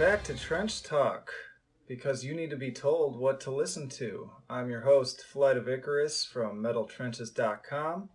back to Trench Talk, because you need to be told what to listen to. I'm your host, Flight of Icarus from MetalTrenches.com.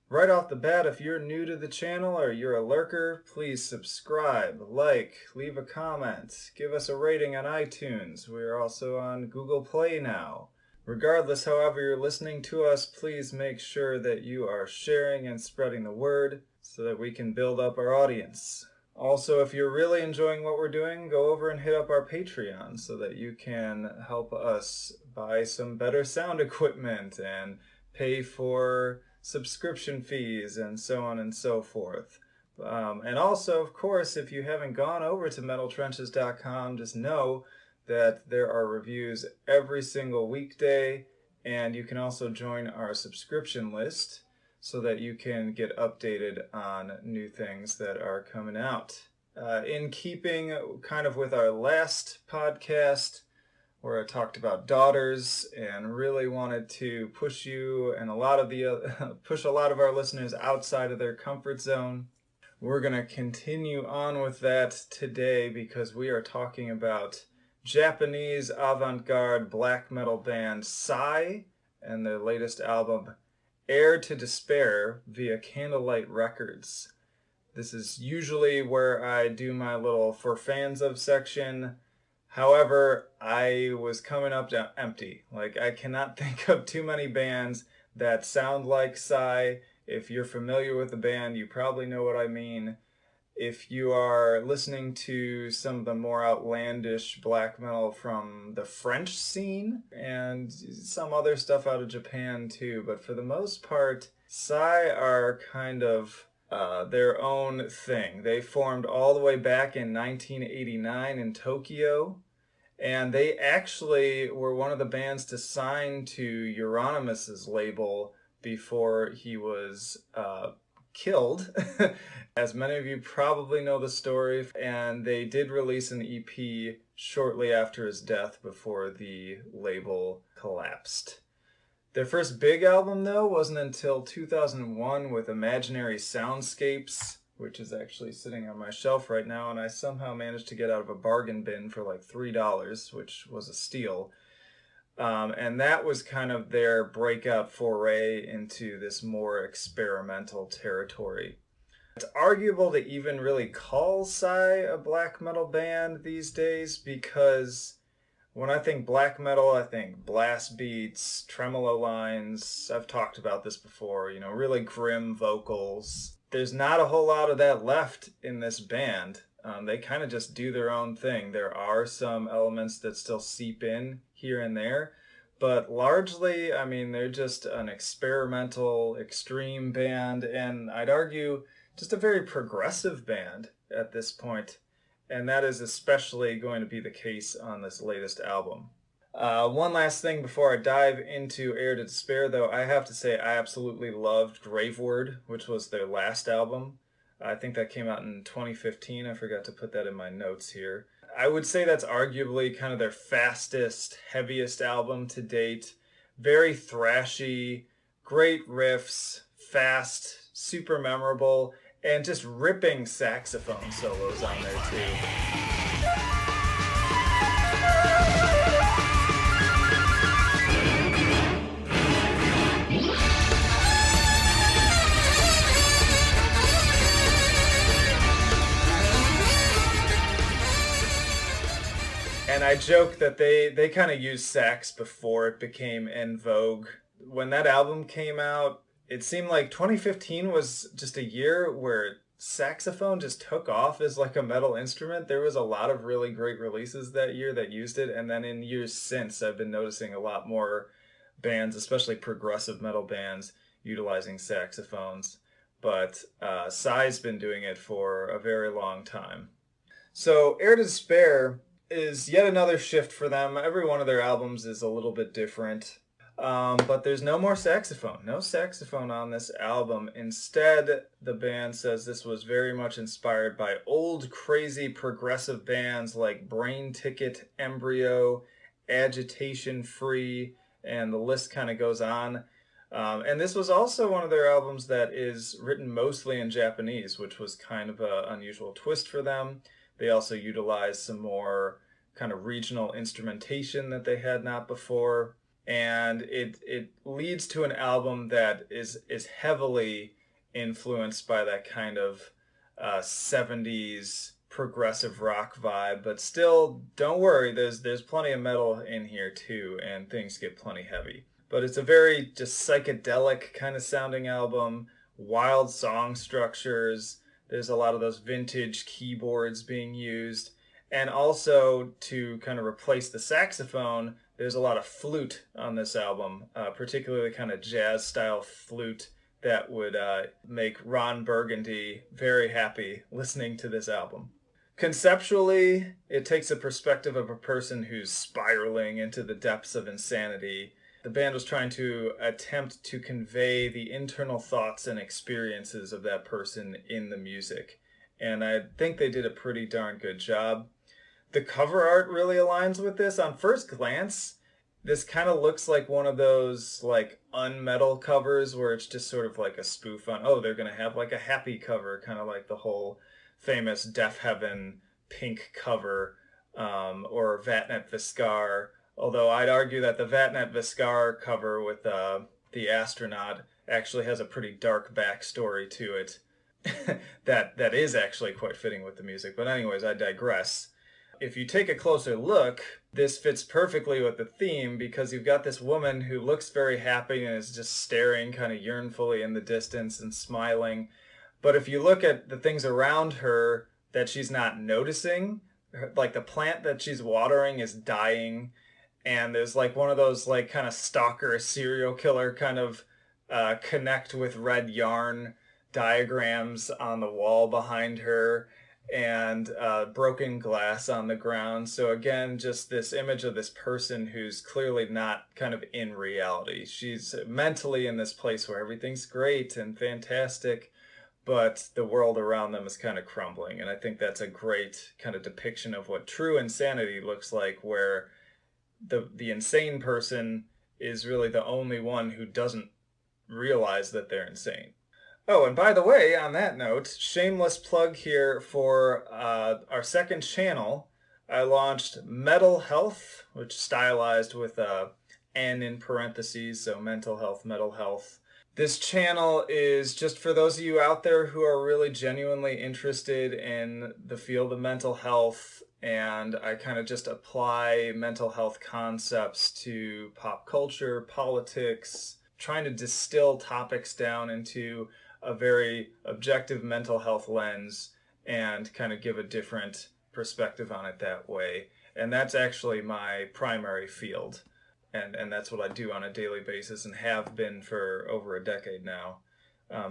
Right off the bat, if you're new to the channel or you're a lurker, please subscribe, like, leave a comment, give us a rating on iTunes. We're also on Google Play now. Regardless, however you're listening to us, please make sure that you are sharing and spreading the word so that we can build up our audience. Also, if you're really enjoying what we're doing, go over and hit up our Patreon so that you can help us buy some better sound equipment and pay for subscription fees and so on and so forth. And also, of course, if you haven't gone over to MetalTrenches.com, just know that there are reviews every single weekday, and you can also join our subscription list so that you can get updated on new things that are coming out. In keeping kind of with our last podcast, where I talked about daughters and really wanted to push you and push a lot of our listeners outside of their comfort zone, we're going to continue on with that today because we are talking about Japanese avant-garde black metal band Sigh and their latest album, Heir to Despair, via Candlelight Records. This is usually where I do my little For Fans Of section. However, I was coming up empty. I cannot think of too many bands that sound like Sigh. If you're familiar with the band, you probably know what I mean. If you are listening to some of the more outlandish black metal from the French scene and some other stuff out of Japan too, but for the most part, Sigh are kind of their own thing. They formed all the way back in 1989 in Tokyo, and they actually were one of the bands to sign to Euronymous' label before he was killed. As many of you probably know the story, and they did release an EP shortly after his death before the label collapsed. Their first big album, though, wasn't until 2001 with Imaginary Soundscapes, which is actually sitting on my shelf right now, and I somehow managed to get out of a bargain bin for like $3, which was a steal. And that was kind of their breakout foray into this more experimental territory. It's arguable to even really call Sigh a black metal band these days because when I think black metal, I think blast beats, tremolo lines. I've talked about this before, really grim vocals. There's not a whole lot of that left in this band. They kind of just do their own thing. There are some elements that still seep in here and there, but largely, they're just an experimental, extreme band, and I'd argue just a very progressive band at this point, and that is especially going to be the case on this latest album. One last thing before I dive into Heir to Despair, though, I have to say I absolutely loved Graveword, which was their last album. I think that came out in 2015. I forgot to put that in my notes here. I would say that's arguably kind of their fastest, heaviest album to date. Very thrashy, great riffs, fast, super memorable, and just ripping saxophone solos on there too. And I joke that they kind of used sax before it became en vogue. When that album came out, it seemed like 2015 was just a year where saxophone just took off as like a metal instrument. There was a lot of really great releases that year that used it. And then in years since, I've been noticing a lot more bands, especially progressive metal bands, utilizing saxophones. But Sigh's been doing it for a very long time. So Heir to Despair is yet another shift for them. Every one of their albums is a little bit different. But there's no more saxophone. No saxophone on this album. Instead, the band says this was very much inspired by old, crazy, progressive bands like Brain Ticket, Embryo, Agitation Free, and the list kind of goes on. And this was also one of their albums that is written mostly in Japanese, which was kind of an unusual twist for them. They also utilize some more kind of regional instrumentation that they had not before. And it leads to an album that is heavily influenced by that kind of 70s progressive rock vibe, but still, don't worry, there's plenty of metal in here too, and things get plenty heavy. But it's a very just psychedelic kind of sounding album, wild song structures. There's a lot of those vintage keyboards being used. And also, to kind of replace the saxophone, there's a lot of flute on this album, particularly kind of jazz style flute that would make Ron Burgundy very happy listening to this album. Conceptually, it takes a perspective of a person who's spiraling into the depths of insanity. The band was trying to attempt to convey the internal thoughts and experiences of that person in the music. And I think they did a pretty darn good job. The cover art really aligns with this. On first glance, this kind of looks like one of those like unmetal covers where it's just sort of like a spoof on, oh, they're going to have like a happy cover, kind of like the whole famous Deaf Heaven pink cover, or Vatnet Viscar. Although I'd argue that the Vatnet Viscar cover with the astronaut actually has a pretty dark backstory to it that is actually quite fitting with the music. But anyways, I digress. If you take a closer look, this fits perfectly with the theme because you've got this woman who looks very happy and is just staring kind of yearnfully in the distance and smiling. But if you look at the things around her that she's not noticing, like the plant that she's watering is dying, and there's like one of those like kind of stalker serial killer kind of connect with red yarn diagrams on the wall behind her, and broken glass on the ground. So again, just this image of this person who's clearly not kind of in reality. She's mentally in this place where everything's great and fantastic, but the world around them is kind of crumbling. And I think that's a great kind of depiction of what true insanity looks like, where the insane person is really the only one who doesn't realize that they're insane. Oh, and by the way, on that note, shameless plug here for our second channel. I launched Metal Health, which stylized with N in parentheses, so mental health, metal health. This channel is just for those of you out there who are really genuinely interested in the field of mental health, and I kind of just apply mental health concepts to pop culture, politics, trying to distill topics down into a very objective mental health lens and kind of give a different perspective on it that way. And that's actually my primary field. And that's what I do on a daily basis and have been for over a decade now.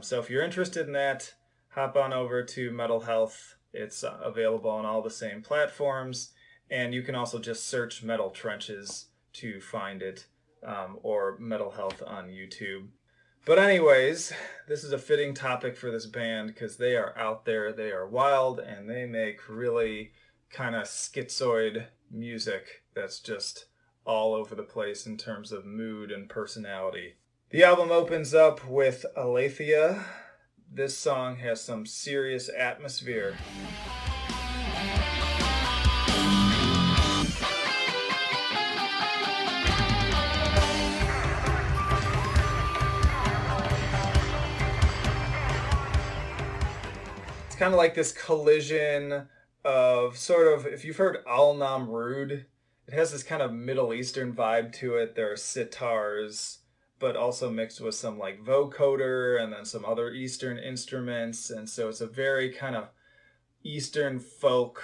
So if you're interested in that, hop on over to Metal Health. It's available on all the same platforms. And you can also just search Metal Trenches to find it, or Metal Health on YouTube. But anyways, this is a fitting topic for this band because they are out there, they are wild, and they make really kind of schizoid music that's just all over the place in terms of mood and personality. The album opens up with Aletheia. This song has some serious atmosphere. It's kind of like this collision of sort of, if you've heard Al Namrud, it has this kind of Middle Eastern vibe to it. There are sitars, but also mixed with some like vocoder and then some other Eastern instruments. And so it's a very kind of Eastern folk,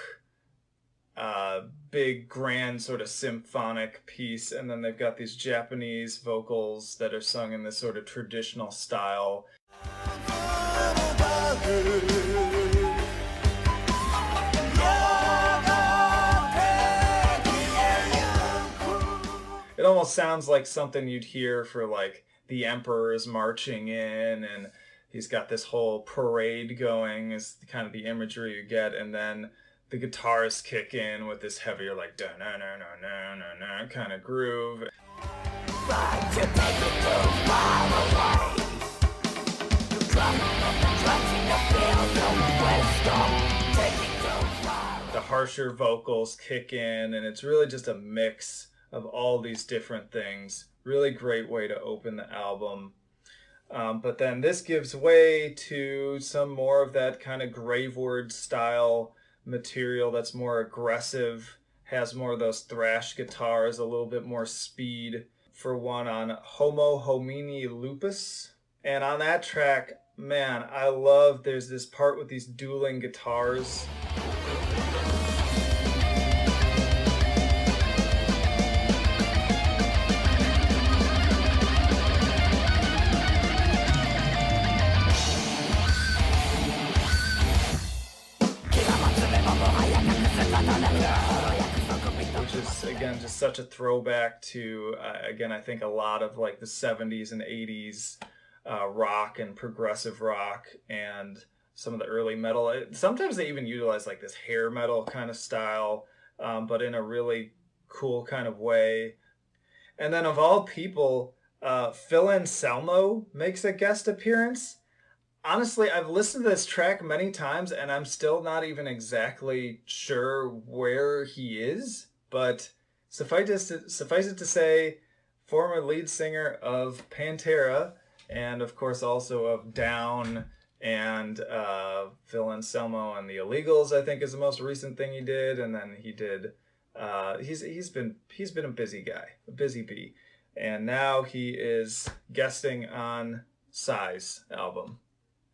big, grand sort of symphonic piece. And then they've got these Japanese vocals that are sung in this sort of traditional style. It almost sounds like something you'd hear for like the emperor is marching in and he's got this whole parade going is kind of the imagery you get, and then the guitars kick in with this heavier like da na na na na na na kind of groove. The harsher vocals kick in, and it's really just a mix of all these different things. Really great way to open the album. But then this gives way to some more of that kind of Graveword style material that's more aggressive, has more of those thrash guitars, a little bit more speed. For one, on Homo Homini Lupus. And on that track, man, I love, there's this part with these dueling guitars. Which is, again, just such a throwback to, again, I think a lot of like the 70s and 80s rock and progressive rock and some of the early metal. Sometimes they even utilize like this hair metal kind of style, but in a really cool kind of way. And then of all people, Phil Anselmo makes a guest appearance. Honestly, I've listened to this track many times and I'm still not even exactly sure where he is, but suffice it to say, former lead singer of Pantera, and of course also of Down, and Phil Anselmo and the Illegals, I think, is the most recent thing he did. And then he did he's been a busy guy, a busy bee, and now he is guesting on Sigh's album.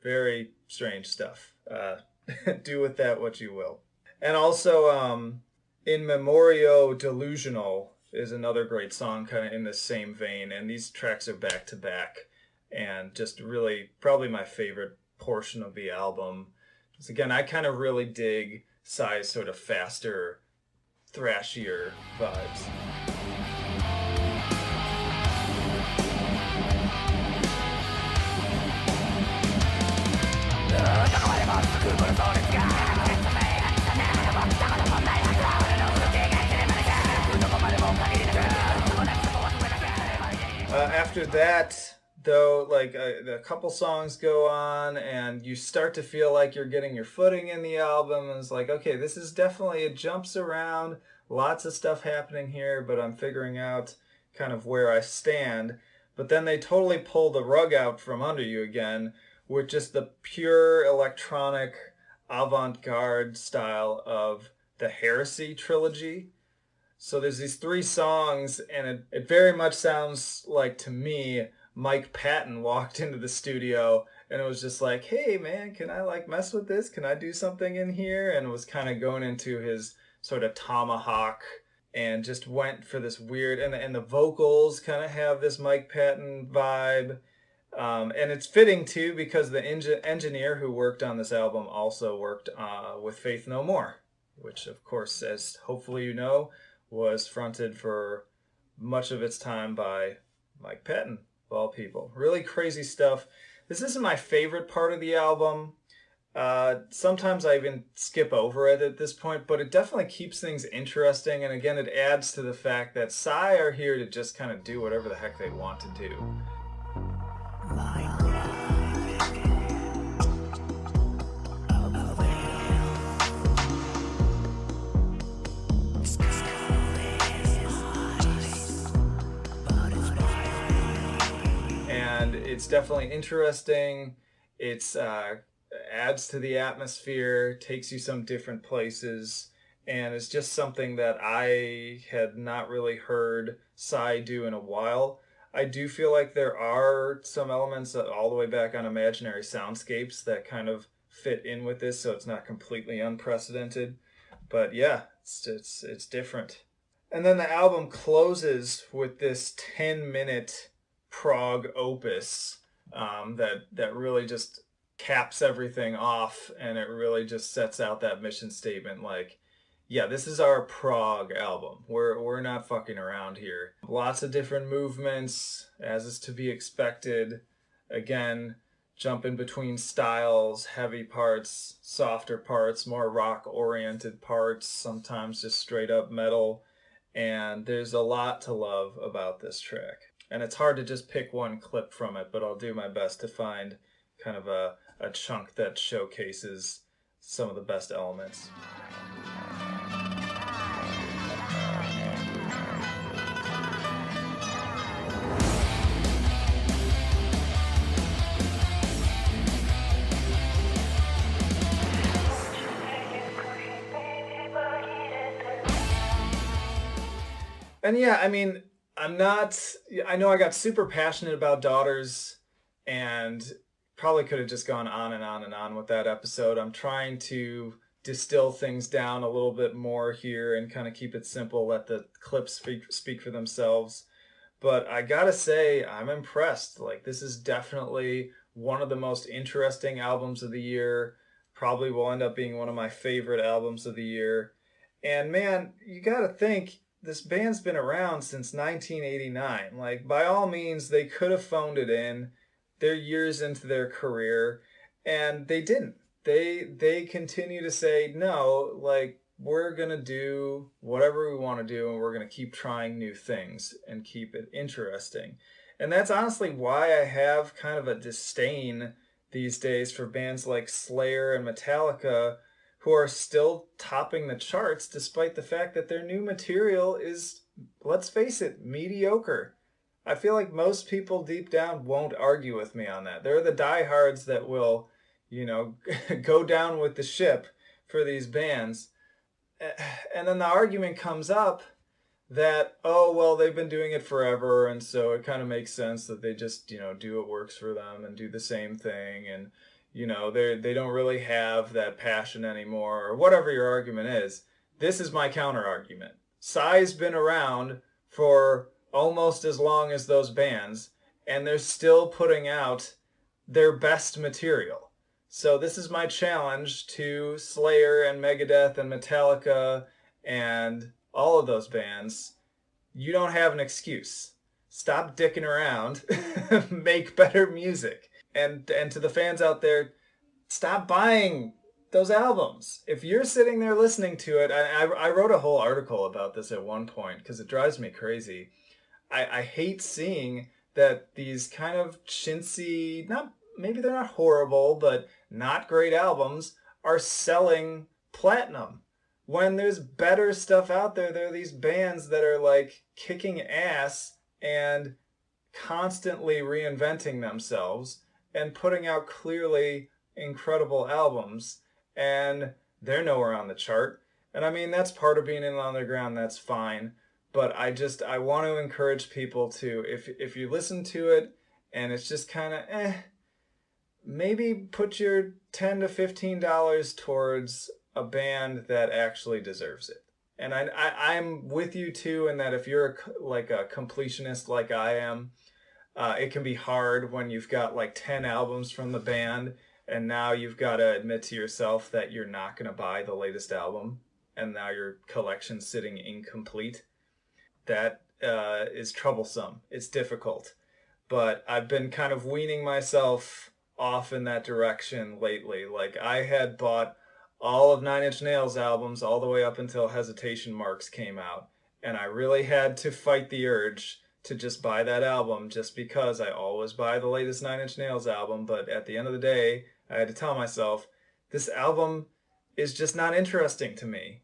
Very strange stuff. Do with that what you will. And also, In Memorio Delusional is another great song kind of in the same vein, and these tracks are back to back, and just really probably my favorite portion of the album. Because again, I kind of really dig Sigh's sort of faster, thrashier vibes. After that, though, like a couple songs go on and you start to feel like you're getting your footing in the album, and it's like, okay, this is definitely, it jumps around, lots of stuff happening here, but I'm figuring out kind of where I stand. But then they totally pull the rug out from under you again with just the pure electronic avant-garde style of the Heresy trilogy. So there's these 3 songs, and it very much sounds like, to me, Mike Patton walked into the studio and it was just like, hey man, can I like mess with this? Can I do something in here? And was kind of going into his sort of tomahawk and just went for this weird, and the vocals kind of have this Mike Patton vibe. And it's fitting too, because the engineer who worked on this album also worked with Faith No More, which of course, as hopefully you know, was fronted for much of its time by Mike Patton, of all people. Really crazy stuff. This isn't my favorite part of the album. Sometimes I even skip over it at this point, but it definitely keeps things interesting. And again, it adds to the fact that Sigh are here to just kind of do whatever the heck they want to do. And it's definitely interesting. It's adds to the atmosphere, takes you some different places, and it's just something that I had not really heard Sigh do in a while. I do feel like there are some elements all the way back on Imaginary Soundscapes that kind of fit in with this, so it's not completely unprecedented. But yeah, it's different. And then the album closes with this 10-minute prog opus that really just caps everything off, and it really just sets out that mission statement like, yeah, this is our prog album. We're not fucking around here. Lots of different movements, as is to be expected. Again, jumping between styles, heavy parts, softer parts, more rock-oriented parts, sometimes just straight up metal. And there's a lot to love about this track. And it's hard to just pick one clip from it, but I'll do my best to find kind of a chunk that showcases some of the best elements. And yeah, I mean, I'm not, I know I got super passionate about Daughters and probably could have just gone on and on and on with that episode. I'm trying to distill things down a little bit more here and kind of keep it simple, let the clips speak for themselves. But I gotta say, I'm impressed. Like, this is definitely one of the most interesting albums of the year. Probably will end up being one of my favorite albums of the year. And man, you gotta think this band's been around since 1989. Like, by all means, they could have phoned it in. They're years into their career, and they didn't. They continue to say no. Like, we're going to do whatever we want to do, and we're going to keep trying new things and keep it interesting. And that's honestly why I have kind of a disdain these days for bands like Slayer and Metallica, who are still topping the charts despite the fact that their new material is, let's face it, mediocre. I feel like most people deep down won't argue with me on that. They're the diehards that will, go down with the ship for these bands. And then the argument comes up that, oh, well, they've been doing it forever, and so it kind of makes sense that they just, do what works for them and do the same thing, and they don't really have that passion anymore, or whatever your argument is. This is my counter argument. Sigh's been around for almost as long as those bands, and they're still putting out their best material. So this is my challenge to Slayer and Megadeth and Metallica and all of those bands. You don't have an excuse. Stop dicking around. Make better music. And to the fans out there, stop buying those albums. If you're sitting there listening to it, I wrote a whole article about this at one point because it drives me crazy. I hate seeing that these kind of chintzy, not maybe they're not horrible, but not great albums are selling platinum. When there's better stuff out there, there are these bands that are like kicking ass and constantly reinventing themselves and putting out clearly incredible albums, and they're nowhere on the chart. And I mean, that's part of being in the underground, that's fine. But I want to encourage people to, if you listen to it and it's just kind of maybe put your $10 to $15 towards a band that actually deserves it. And I'm with you too in that if you're like a completionist like I am, it can be hard when you've got like 10 albums from the band and now you've got to admit to yourself that you're not going to buy the latest album and now your collection's sitting incomplete. That is troublesome. It's difficult. But I've been kind of weaning myself off in that direction lately. Like, I had bought all of Nine Inch Nails albums all the way up until Hesitation Marks came out. And I really had to fight the urge to just buy that album just because I always buy the latest Nine Inch Nails album. But at the end of the day, I had to tell myself, this album is just not interesting to me.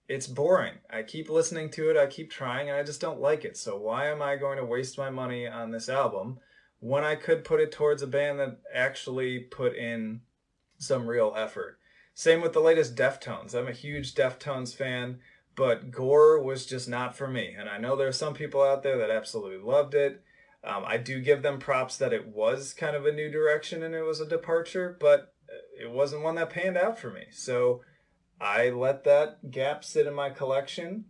It's boring. I keep listening to it, I keep trying, and I just don't like it. So why am I going to waste my money on this album when I could put it towards a band that actually put in some real effort? Same with the latest Deftones. I'm a huge Deftones fan, but Gore was just not for me. And I know there are some people out there that absolutely loved it. I do give them props that it was kind of a new direction and it was a departure, but it wasn't one that panned out for me. So I let that gap sit in my collection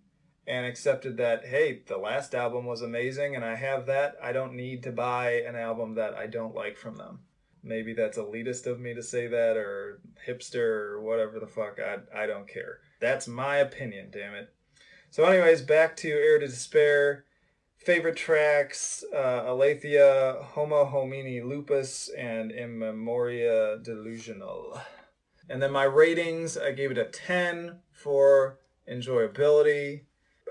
and accepted that, hey, the last album was amazing and I have that. I don't need to buy an album that I don't like from them. Maybe that's elitist of me to say that, or hipster, or whatever the fuck. I don't care. That's my opinion, damn it. So anyways, back to Air to Despair. Favorite tracks, Aletheia, Homo Homini Lupus, and In Memoria Delusional. And then my ratings, I gave it a 10 for enjoyability.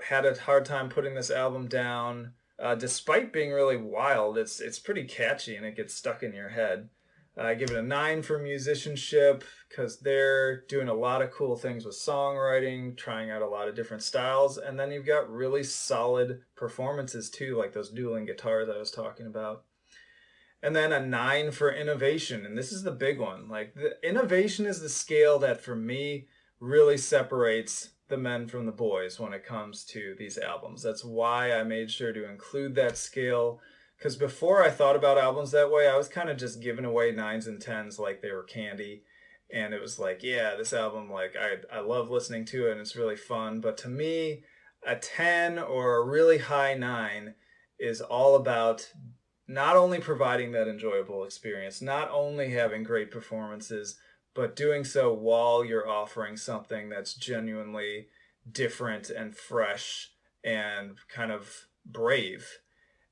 Had a hard time putting this album down. Despite being really wild, it's pretty catchy and it gets stuck in your head. I give it a 9 for musicianship because they're doing a lot of cool things with songwriting, trying out a lot of different styles. And then you've got really solid performances too, like those dueling guitars I was talking about. And then a 9 for innovation. And this is the big one. Like, the innovation is the scale that for me really separates the men from the boys when it comes to these albums. That's why I made sure to include that scale. Because before I thought about albums that way, I was kind of just giving away nines and tens like they were candy. And it was like, yeah, this album, like, I love listening to it and it's really fun. But to me, a 10 or a really high 9 is all about not only providing that enjoyable experience, not only having great performances, but doing so while you're offering something that's genuinely different and fresh and kind of brave.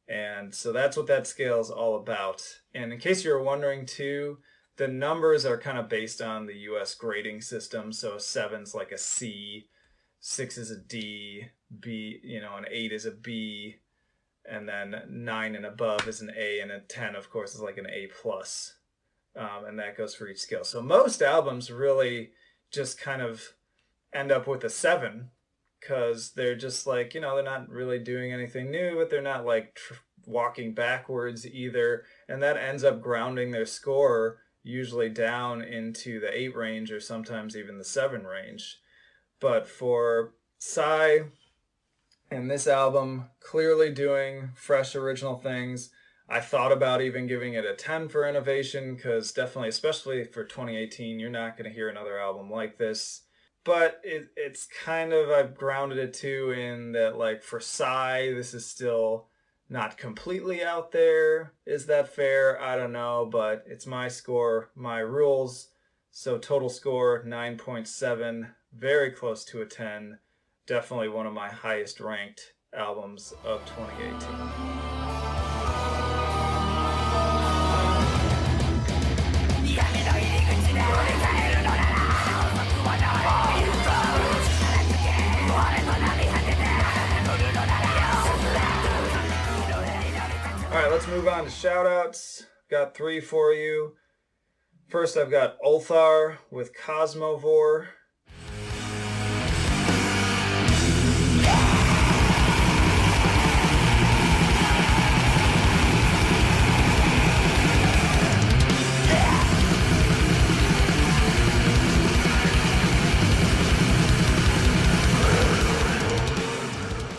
And so that's what that scale is all about. And in case you were wondering too, the numbers are kind of based on the US grading system. So a 7's like a C, 6 is a D, B, an 8 is a B, and then 9 and above is an A, and a 10, of course, is like an A plus. And that goes for each scale. So most albums really just kind of end up with a 7 because they're just like, they're not really doing anything new, but they're not like walking backwards either. And that ends up grounding their score usually down into the 8 range or sometimes even the 7 range. But for Sigh and this album, clearly doing fresh original things. I thought about even giving it a 10 for innovation because definitely, especially for 2018, you're not going to hear another album like this. But it's kind of, I've grounded it too in that, like, for Sigh, this is still not completely out there. Is that fair? I don't know, but it's my score, my rules. So total score, 9.7, very close to a 10. Definitely one of my highest ranked albums of 2018. All right, let's move on to shoutouts. Got 3 for you. First, I've got Ultar with Cosmovore.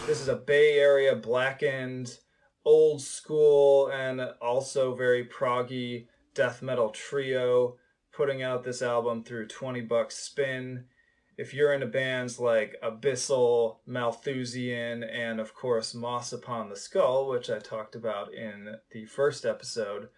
This is a Bay Area blackened, old school, and also very proggy death metal trio putting out this album through 20 Bucks Spin. If you're into bands like Abyssal, Malthusian, and of course Moss Upon the Skull, which I talked about in the first episode,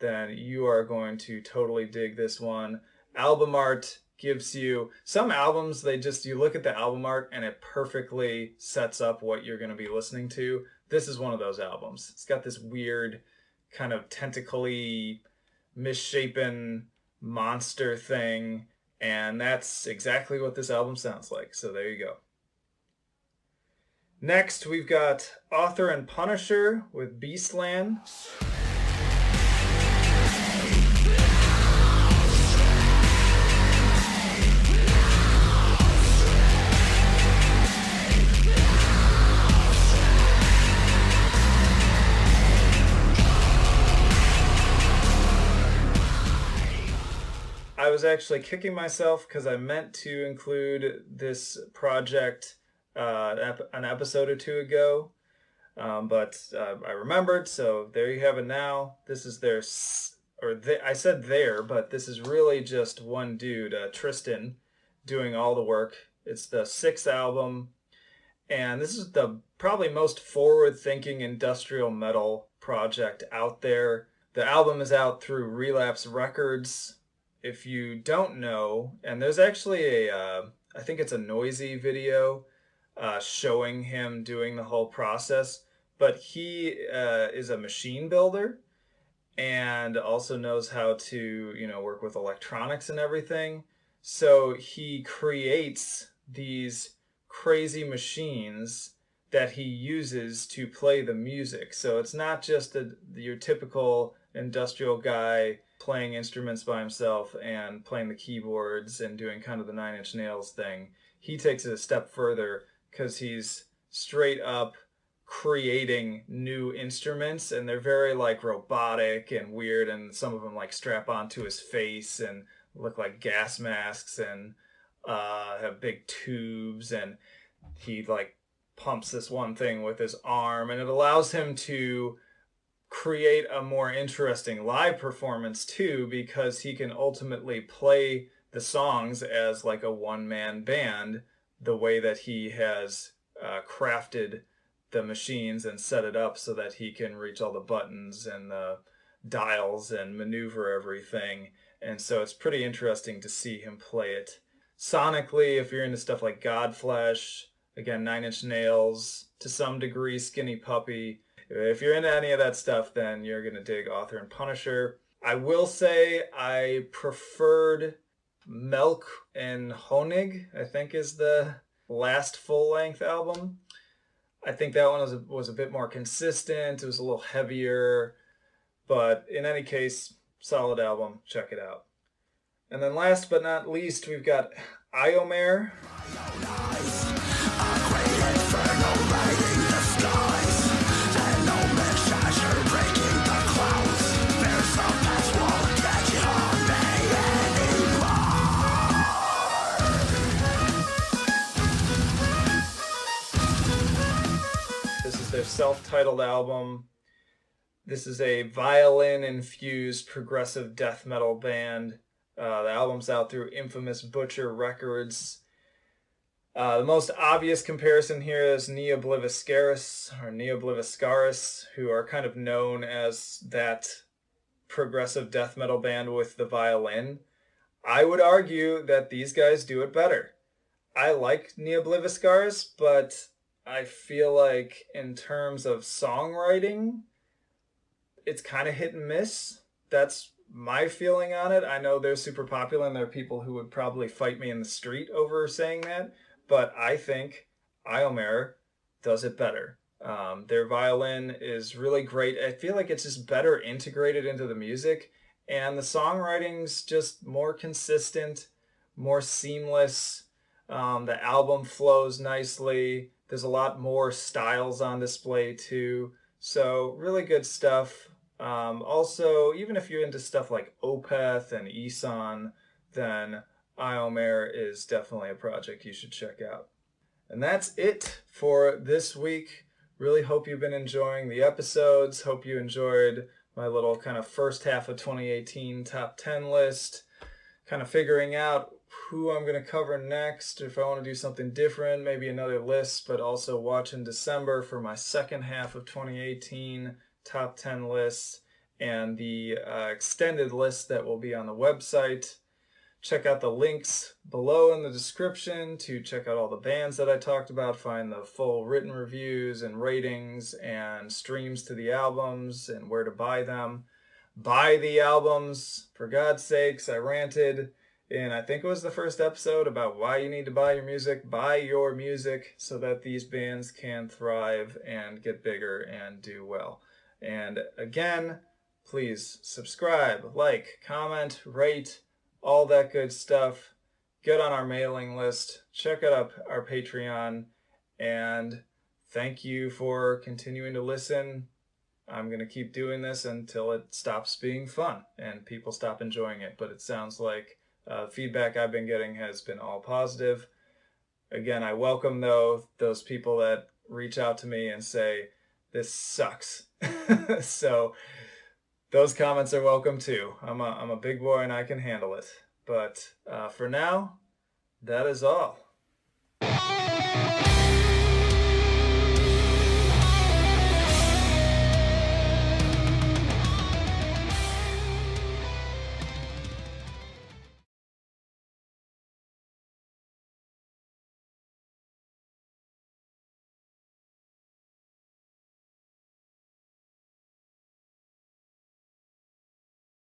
then you are going to totally dig this one. Album art gives you some albums, you look at the album art and it perfectly sets up what you're going to be listening to. This is one of those albums. It's got this weird kind of tentacly, misshapen monster thing, and that's exactly what this album sounds like. So there you go. Next, we've got Author and Punisher with Beastland. I was actually kicking myself because I meant to include this project an episode or two ago, but I remembered, so there you have it now. This is I said there, but this is really just one dude, Tristan, doing all the work. It's the 6th album, and this is the probably most forward-thinking industrial metal project out there. The album is out through Relapse Records. If you don't know, and there's actually I think it's a Noisy video showing him doing the whole process, but he is a machine builder and also knows how to, work with electronics and everything. So he creates these crazy machines that he uses to play the music. So it's not just your typical industrial guy playing instruments by himself and playing the keyboards and doing kind of the Nine Inch Nails thing. He takes it a step further because he's straight up creating new instruments, and they're very like robotic and weird, and some of them like strap onto his face and look like gas masks and have big tubes, and he like pumps this one thing with his arm, and it allows him to create a more interesting live performance too, because he can ultimately play the songs as like a one-man band, the way that he has crafted the machines and set it up so that he can reach all the buttons and the dials and maneuver everything. And so it's pretty interesting to see him play it. Sonically, if you're into stuff like Godflesh, again, Nine Inch Nails, to some degree Skinny Puppy, if you're into any of that stuff, then you're going to dig Author and Punisher. I will say I preferred Milk and Honig, I think is the last full-length album. I think that one was a bit more consistent. It was a little heavier. But in any case, solid album. Check it out. And then last but not least, we've got Iomair. This is their self-titled album. This is a violin-infused progressive death metal band. The album's out through Infamous Butcher Records. The most obvious comparison here is Neobliviscaris, who are kind of known as that progressive death metal band with the violin. I would argue that these guys do it better. I like Neobliviscaris, but I feel like in terms of songwriting, it's kind of hit and miss. That's my feeling on it. I know they're super popular and there are people who would probably fight me in the street over saying that, but I think Iomair does it better. Their violin is really great. I feel like it's just better integrated into the music, and the songwriting's just more consistent, more seamless. The album flows nicely. There's a lot more styles on display too. So really good stuff. Also, even if you're into stuff like Opeth and Isan, then Iomair is definitely a project you should check out. And that's it for this week. Really hope you've been enjoying the episodes. Hope you enjoyed my little kind of first half of 2018 top 10 list. Kind of figuring out who I'm going to cover next, if I want to do something different, maybe another list, but also watch in December for my second half of 2018 top 10 lists and the extended list that will be on the website. Check out the links below in the description to check out all the bands that I talked about, find the full written reviews and ratings and streams to the albums and where to buy them. Buy the albums, for God's sakes. I ranted in, I think it was the first episode, about why you need to buy your music. Buy your music so that these bands can thrive and get bigger and do well. And again, please subscribe, like, comment, rate, all that good stuff. Get on our mailing list. Check out our Patreon. And thank you for continuing to listen. I'm going to keep doing this until it stops being fun and people stop enjoying it. But it sounds like feedback I've been getting has been all positive. Again, I welcome, though, those people that reach out to me and say, this sucks. So those comments are welcome too. I'm a big boy and I can handle it. But for now, that is all.